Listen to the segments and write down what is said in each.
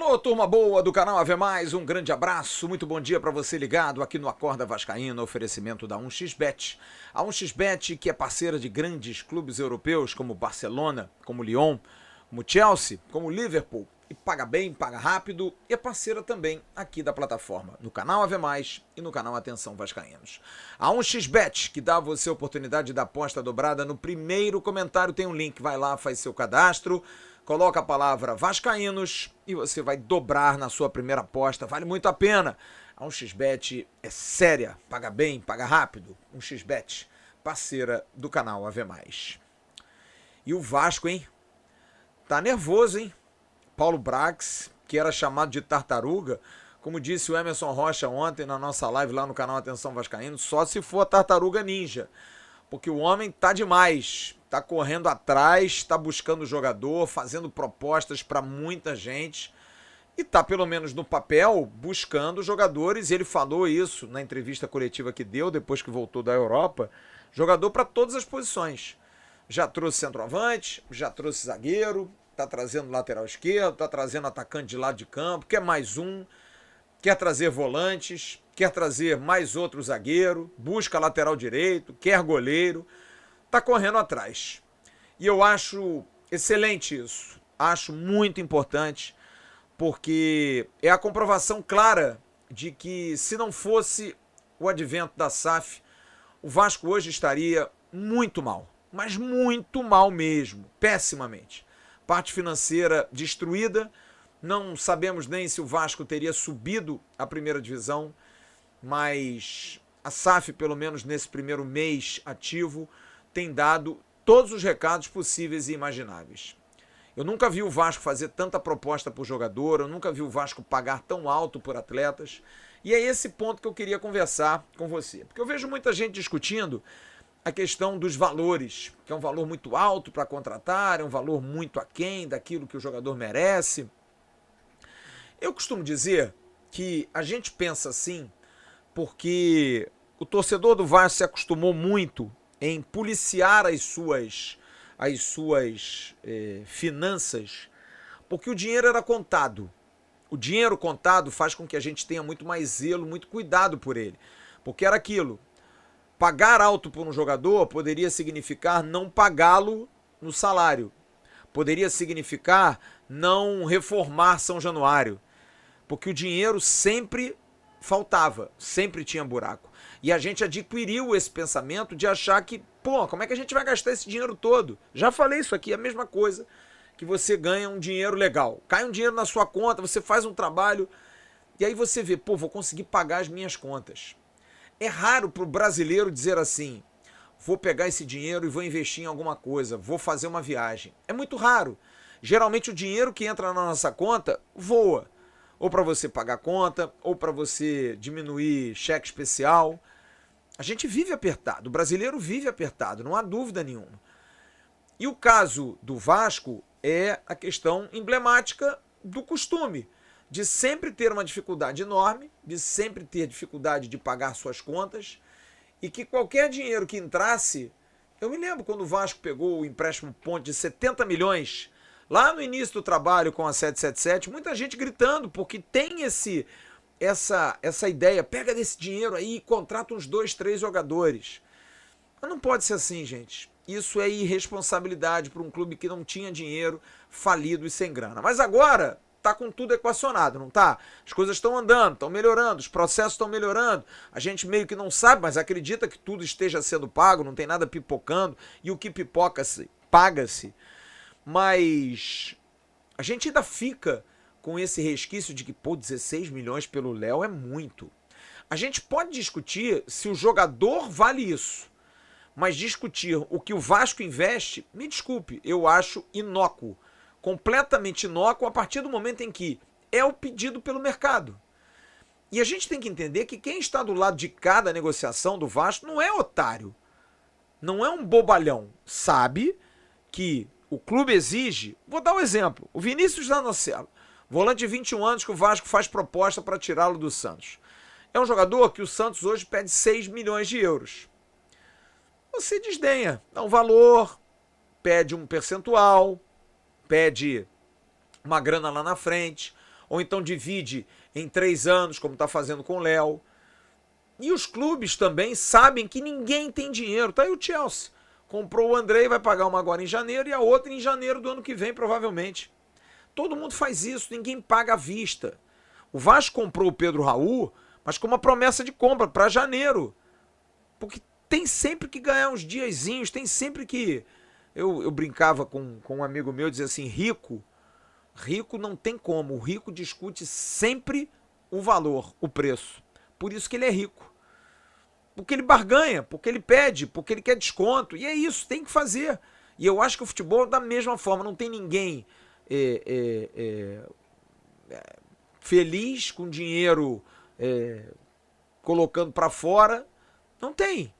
Alô, turma boa do canal Ave Mais, um grande abraço, muito bom dia para você ligado aqui no Acorda Vascaíno, oferecimento da 1xBet. A 1xBet, que é parceira de grandes clubes europeus como Barcelona, como Lyon, como Chelsea, como Liverpool, e paga bem, paga rápido, e é parceira também aqui da plataforma, no canal Ave Mais e no canal Atenção Vascaínos. A 1xBet, que dá a você a oportunidade da aposta dobrada, no primeiro comentário tem um link, vai lá, faz seu cadastro, coloca a palavra Vascaínos e você vai dobrar na sua primeira aposta. Vale muito a pena. A 1xBet é séria, paga bem, paga rápido. 1xBet, parceira do canal Ave Mais. E o Vasco, hein? Tá nervoso, hein? Paulo Brax, que era chamado de tartaruga, como disse o Emerson Rocha ontem na nossa live lá no canal Atenção Vascaíno, só se for a tartaruga ninja. Porque o homem tá demais, tá correndo atrás, tá buscando jogador, fazendo propostas para muita gente e tá, pelo menos no papel, buscando jogadores. Ele falou isso na entrevista coletiva que deu depois que voltou da Europa, jogador para todas as posições. Já trouxe centroavante, já trouxe zagueiro, tá trazendo lateral esquerdo, tá trazendo atacante de lado de campo, quer mais um, quer trazer volantes, quer trazer mais outro zagueiro, busca lateral direito, quer goleiro, tá correndo atrás. E eu acho excelente isso, acho muito importante, porque é a comprovação clara de que se não fosse o advento da SAF, o Vasco hoje estaria muito mal, mas muito mal mesmo, pessimamente. Parte financeira destruída, não sabemos nem se o Vasco teria subido à primeira divisão, mas a SAF, pelo menos nesse primeiro mês ativo, tem dado todos os recados possíveis e imagináveis. Eu nunca vi o Vasco fazer tanta proposta por jogador, eu nunca vi o Vasco pagar tão alto por atletas, e é esse ponto que eu queria conversar com você. Porque eu vejo muita gente discutindo a questão dos valores, que é um valor muito alto para contratar, é um valor muito aquém daquilo que o jogador merece. Eu costumo dizer que a gente pensa assim porque o torcedor do Vasco se acostumou muito em policiar as suas finanças, porque o dinheiro era contado. O dinheiro contado faz com que a gente tenha muito mais zelo, muito cuidado por ele. Porque era aquilo, pagar alto por um jogador poderia significar não pagá-lo no salário. Poderia significar não reformar São Januário. Porque o dinheiro sempre faltava, sempre tinha buraco. E a gente adquiriu esse pensamento de achar que, pô, como é que a gente vai gastar esse dinheiro todo? Já falei isso aqui, é a mesma coisa que você ganha um dinheiro legal. Cai um dinheiro na sua conta, você faz um trabalho e aí você vê, pô, vou conseguir pagar as minhas contas. É raro para o brasileiro dizer assim, vou pegar esse dinheiro e vou investir em alguma coisa, vou fazer uma viagem. É muito raro. Geralmente o dinheiro que entra na nossa conta voa. Ou para você pagar conta, ou para você diminuir cheque especial. A gente vive apertado, o brasileiro vive apertado, não há dúvida nenhuma. E o caso do Vasco é a questão emblemática do costume, de sempre ter uma dificuldade enorme, de sempre ter dificuldade de pagar suas contas, e que qualquer dinheiro que entrasse... Eu me lembro quando o Vasco pegou o empréstimo ponte de 70 milhões... Lá no início do trabalho com a 777, muita gente gritando, porque tem essa ideia, pega desse dinheiro aí e contrata uns 2, 3 jogadores. Mas não pode ser assim, gente. Isso é irresponsabilidade para um clube que não tinha dinheiro, falido e sem grana. Mas agora tá com tudo equacionado, não tá? As coisas estão andando, estão melhorando, os processos estão melhorando. A gente meio que não sabe, mas acredita que tudo esteja sendo pago, não tem nada pipocando, e o que pipoca-se, paga-se. Mas a gente ainda fica com esse resquício de que, pô, 16 milhões pelo Léo é muito. A gente pode discutir se o jogador vale isso, mas discutir o que o Vasco investe, me desculpe, eu acho inócuo. Completamente inócuo a partir do momento em que é o pedido pelo mercado. E a gente tem que entender que quem está do lado de cada negociação do Vasco não é otário, não é um bobalhão, sabe que o clube exige, vou dar um exemplo, o Vinícius Zanocelo, volante de 21 anos que o Vasco faz proposta para tirá-lo do Santos. É um jogador que o Santos hoje pede 6 milhões de euros. Você desdenha, dá um valor, pede um percentual, pede uma grana lá na frente, ou então divide em 3 anos, como está fazendo com o Léo. E os clubes também sabem que ninguém tem dinheiro. Tá aí o Chelsea. Comprou o Andrei, vai pagar uma agora em janeiro e a outra em janeiro do ano que vem, provavelmente. Todo mundo faz isso, ninguém paga à vista. O Vasco comprou o Pedro Raul, mas com uma promessa de compra para janeiro. Porque tem sempre que ganhar uns diazinhos, tem sempre que... Eu brincava com um amigo meu, dizia assim, rico não tem como. O rico discute sempre o valor, o preço. Por isso que ele é rico. Porque ele barganha, porque ele pede, porque ele quer desconto. E é isso, tem que fazer. E eu acho que o futebol da mesma forma. Não tem ninguém feliz com dinheiro colocando para fora. Não tem.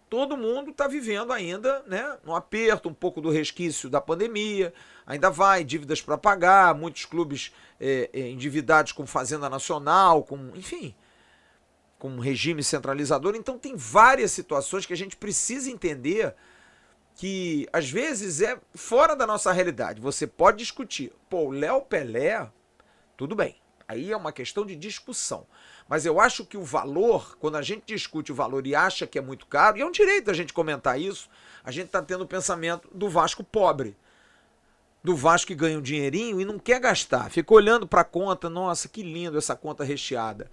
Todo mundo está vivendo ainda, né, no aperto, um pouco do resquício da pandemia. Ainda vai, dívidas para pagar, muitos clubes endividados com Fazenda Nacional, enfim, com um regime centralizador. Então tem várias situações que a gente precisa entender que às vezes é fora da nossa realidade. Você pode discutir, pô, o Léo Pelé, tudo bem, aí é uma questão de discussão. Mas eu acho que o valor, quando a gente discute o valor e acha que é muito caro, e é um direito a gente comentar isso, a gente está tendo o pensamento do Vasco pobre. Do Vasco que ganha um dinheirinho e não quer gastar. Fica olhando para a conta, nossa, que lindo essa conta recheada.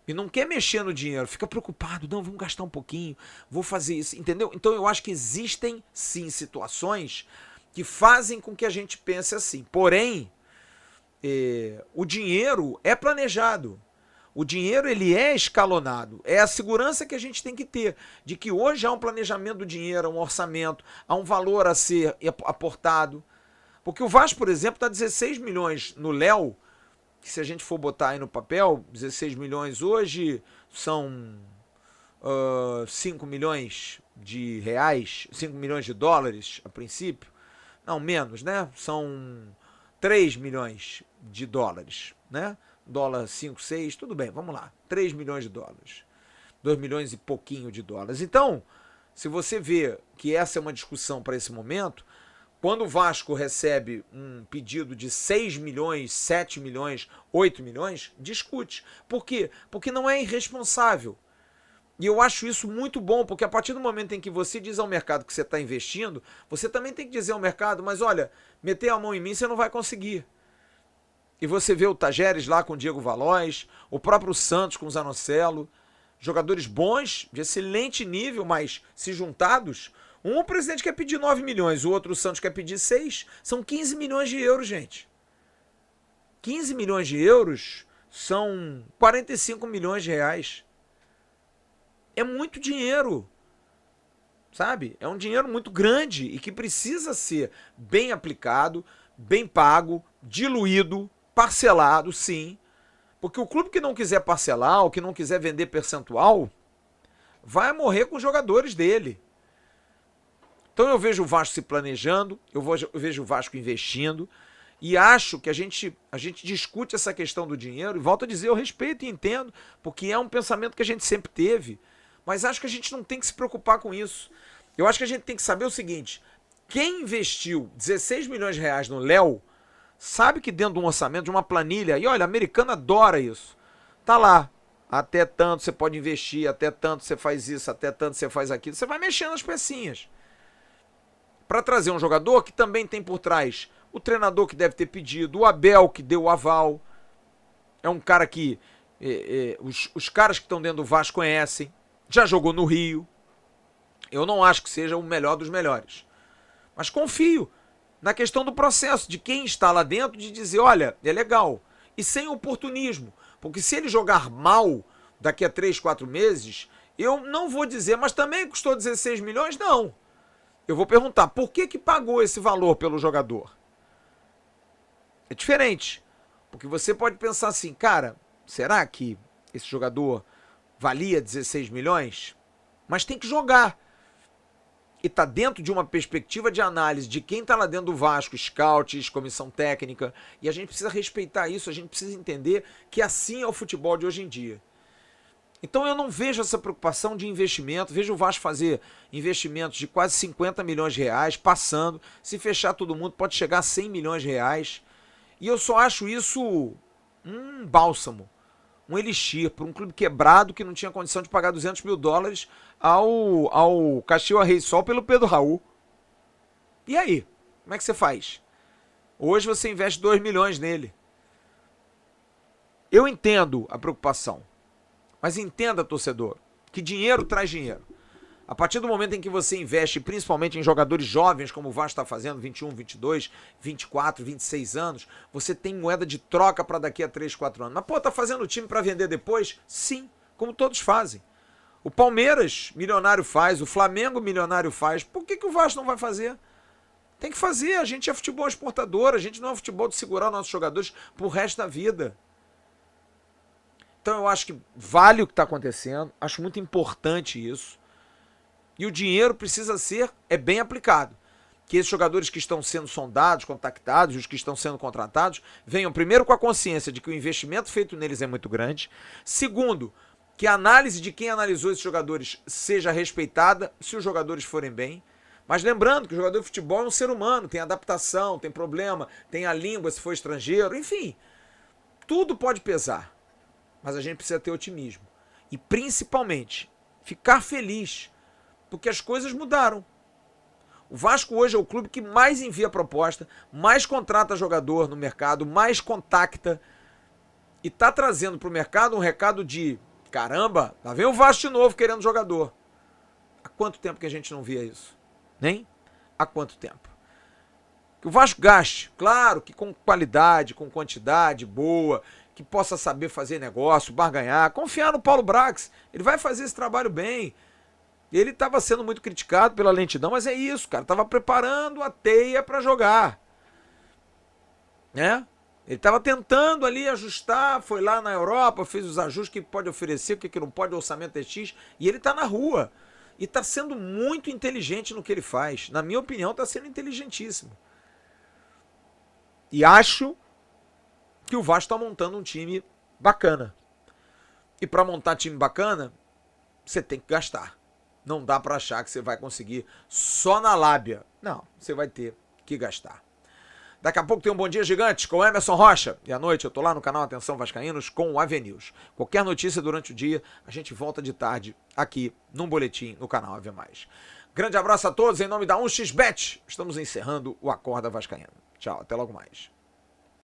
E não quer mexer no dinheiro, fica preocupado, não, vamos gastar um pouquinho, vou fazer isso, entendeu? Então eu acho que existem, sim, situações que fazem com que a gente pense assim. Porém, o dinheiro é planejado. O dinheiro, ele é escalonado. É a segurança que a gente tem que ter, de que hoje há um planejamento do dinheiro, há um orçamento, há um valor a ser aportado. Porque o Vasco, por exemplo, está 16 milhões no Léo, que se a gente for botar aí no papel, 16 milhões hoje são 5 milhões de reais, 5 milhões de dólares a princípio. Não, menos, né? São 3 milhões de dólares, né? Dólar 5, 6, tudo bem, vamos lá. 3 milhões de dólares. 2 milhões e pouquinho de dólares. Então, se você vê que essa é uma discussão para esse momento, quando o Vasco recebe um pedido de 6 milhões, 7 milhões, 8 milhões, discute. Por quê? Porque não é irresponsável. E eu acho isso muito bom, porque a partir do momento em que você diz ao mercado que você está investindo, você também tem que dizer ao mercado, mas olha, meter a mão em mim você não vai conseguir. E você vê o Tajeres lá com o Diego Valois, o próprio Santos com o Zanocelo, jogadores bons, de excelente nível, mas se juntados, o presidente quer pedir 9 milhões, o outro o Santos quer pedir 6, são 15 milhões de euros, gente. 15 milhões de euros são 45 milhões de reais. É muito dinheiro, sabe? É um dinheiro muito grande e que precisa ser bem aplicado, bem pago, diluído, parcelado, sim. Porque o clube que não quiser parcelar, ou que não quiser vender percentual, vai morrer com os jogadores dele. Então eu vejo o Vasco se planejando, eu vejo o Vasco investindo, e acho que a gente discute essa questão do dinheiro, e volto a dizer, eu respeito e entendo, porque é um pensamento que a gente sempre teve, mas acho que a gente não tem que se preocupar com isso. Eu acho que a gente tem que saber o seguinte, quem investiu 16 milhões de reais no Léo, sabe que dentro de um orçamento, de uma planilha, e olha, a americana adora isso, tá lá, até tanto você pode investir, até tanto você faz isso, até tanto você faz aquilo, você vai mexendo as pecinhas. Para trazer um jogador que também tem por trás o treinador que deve ter pedido, o Abel que deu o aval, é um cara que os caras que estão dentro do Vasco conhecem, já jogou no Rio, eu não acho que seja o melhor dos melhores, mas confio na questão do processo, de quem está lá dentro, de dizer, olha, é legal, e sem oportunismo, porque se ele jogar mal daqui a 3, 4 meses, eu não vou dizer, mas também custou 16 milhões? Não. Eu vou perguntar, por que pagou esse valor pelo jogador? É diferente, porque você pode pensar assim, cara, será que esse jogador valia 16 milhões? Mas tem que jogar. E está dentro de uma perspectiva de análise de quem está lá dentro do Vasco, scouts, comissão técnica, e a gente precisa respeitar isso, a gente precisa entender que assim é o futebol de hoje em dia. Então eu não vejo essa preocupação de investimento, vejo o Vasco fazer investimentos de quase 50 milhões de reais, passando, se fechar todo mundo pode chegar a 100 milhões de reais, e eu só acho isso um bálsamo, um elixir para um clube quebrado que não tinha condição de pagar $200 mil ao Caxias Reysol pelo Pedro Raul. E aí? Como é que você faz? Hoje você investe 2 milhões nele. Eu entendo a preocupação, mas entenda, torcedor, que dinheiro traz dinheiro. A partir do momento em que você investe, principalmente em jogadores jovens, como o Vasco está fazendo, 21, 22, 24, 26 anos, você tem moeda de troca para daqui a 3, 4 anos. Mas, pô, tá fazendo o time para vender depois? Sim, como todos fazem. O Palmeiras, milionário faz, o Flamengo, milionário faz. Por que o Vasco não vai fazer? Tem que fazer, a gente é futebol exportador, a gente não é futebol de segurar nossos jogadores pro resto da vida. Então eu acho que vale o que está acontecendo, acho muito importante isso. E o dinheiro precisa ser bem aplicado. Que esses jogadores que estão sendo sondados, contactados, e os que estão sendo contratados, venham primeiro com a consciência de que o investimento feito neles é muito grande. Segundo, que a análise de quem analisou esses jogadores seja respeitada, se os jogadores forem bem. Mas lembrando que o jogador de futebol é um ser humano, tem adaptação, tem problema, tem a língua se for estrangeiro, enfim. Tudo pode pesar. Mas a gente precisa ter otimismo. E principalmente, ficar feliz. Porque as coisas mudaram. O Vasco hoje é o clube que mais envia proposta, mais contrata jogador no mercado, mais contacta. E está trazendo para o mercado um recado de: caramba, lá vem o Vasco de novo querendo jogador. Há quanto tempo que a gente não via isso? Nem? Há quanto tempo? Que o Vasco gaste, claro que com qualidade, com quantidade boa, que possa saber fazer negócio, barganhar, confiar no Paulo Brax, ele vai fazer esse trabalho bem. Ele estava sendo muito criticado pela lentidão, mas é isso, cara, estava preparando a teia para jogar. Né? Ele estava tentando ali ajustar, foi lá na Europa, fez os ajustes que pode oferecer, o que não pode, o orçamento é X, e ele está na rua. E está sendo muito inteligente no que ele faz. Na minha opinião, está sendo inteligentíssimo. E acho que o Vasco está montando um time bacana. E para montar time bacana, você tem que gastar. Não dá para achar que você vai conseguir só na lábia. Não, você vai ter que gastar. Daqui a pouco tem um Bom Dia Gigante com Emerson Rocha. E à noite eu tô lá no canal Atenção Vascaínos com o Avenews. Qualquer notícia durante o dia, a gente volta de tarde aqui num boletim no canal Ave Mais. Grande abraço a todos em nome da 1xBet. Estamos encerrando o Acorda Vascaíno. Tchau, até logo mais.